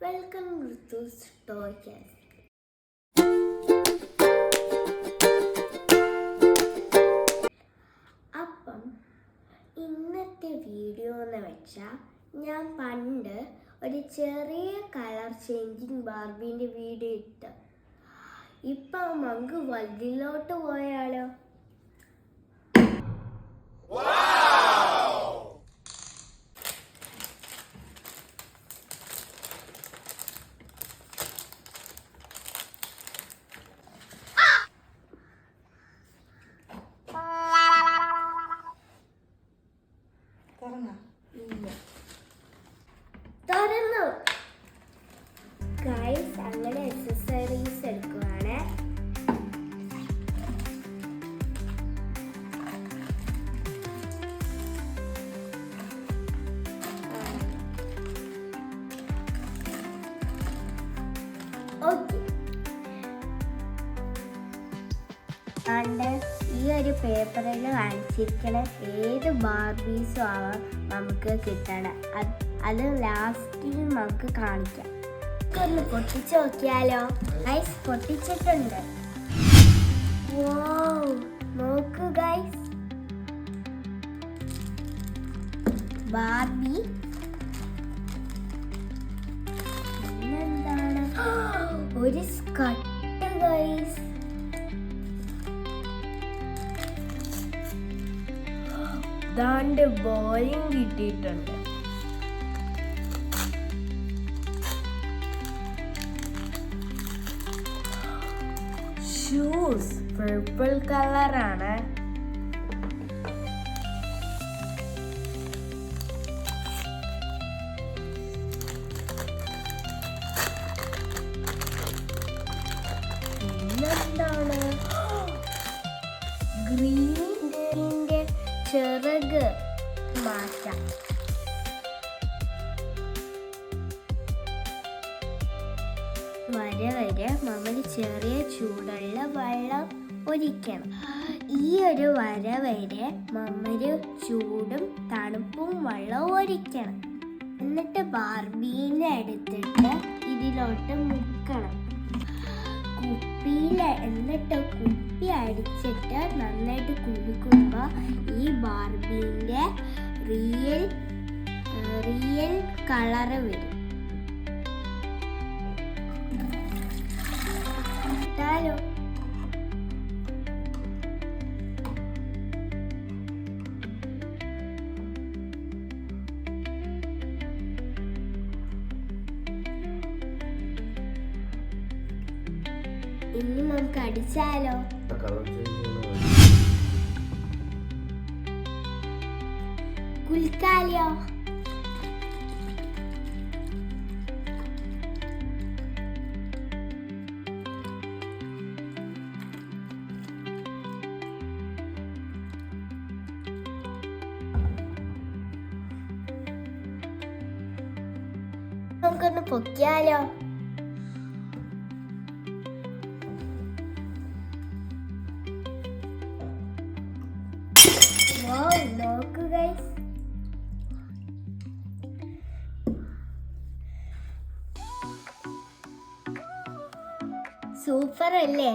Welcome to സ്റ്റോയ്ക്കാസ്. അപ്പം ഇന്നത്തെ video എന്ന് വെച്ചാൽ ഞാൻ പണ്ട് ഒരു ചെറിയ കളർ ചേഞ്ചിങ് ബാർബീൻ്റെ വീഡിയോ ഇട്ട്. ഇപ്പം നമുക്ക് വലുതിലോട്ട് പോയാലോ? തുറന്നു ഗൈസ്. അങ്ങനെ എക്സസറീസ് എടുക്കുവാണ്. ഓക്കെ, ഈ ഒരു പേപ്പറിൽ കാണിച്ചിരിക്കണ ഏത് ബാർബീസും ആവാം നമുക്ക് കിട്ടണം. അത് ലാസ്റ്റിൽ നമുക്ക് കാണിക്കാം. ഒന്ന് പൊട്ടിച്ച് നോക്കിയാലോ? ഗൈസ്, പൊട്ടിച്ചിട്ടുണ്ട്. വൗ, നോക്കൂ ഗൈസ്, ബാർബി. എന്താണ് ഒരു സ്കർട്ട് ഗൈസ്. ദാണ്ട് ബോയും കിട്ടിയിട്ടുണ്ട്. ഷൂസ് പർപ്പിൾ കളറാണ്. പിന്നെന്താണ് ഗ്രീനിന്റെ ചിറക് മാറ്റാം. വരെ നമ്മൾ ചെറിയ ചൂടുള്ള വെള്ളം ഒഴിക്കണം. ഈ ഒരു വരെ നമ്മൾ ചൂടും തണുപ്പും വെള്ളം ഒഴിക്കണം. എന്നിട്ട് ബാർബീനെ എടുത്തിട്ട് ഇതിലോട്ട് മുക്കണം കുപ്പിയിൽ. എന്നിട്ട് കുപ്പി അടിച്ചിട്ട് നന്നായിട്ട് കുലുക്കുമ്പോൾ ഈ ബാർബീൻ്റെ റിയൽ കളറ് വരും. ഇട്ടാലോ? ഇനി നമുക്ക് അടിച്ചാലോ? കുൽക്കാലോ? നമുക്കൊന്ന് പൊക്കിയാലോ? നോക്കൂ ഗൈസ്, സൂപ്പർ അല്ലേ?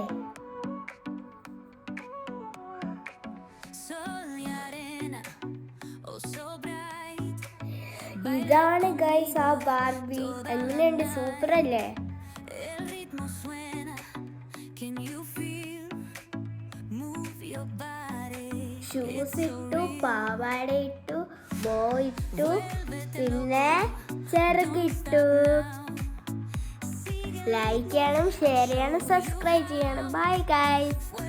ഇതാണ് ഗൈസ് ആ ബാർബി. എങ്ങനെയുണ്ട്? സൂപ്പർ അല്ലേ? ഷൂസ് ഇട്ടു, പാവാട ഇട്ടു, ബോ ഇട്ടു, പിന്നെ ചിറകിട്ടു. ലൈക്ക് ചെയ്യണം, ഷെയർ ചെയ്യണം, സബ്സ്ക്രൈബ് ചെയ്യണം. Bye guys.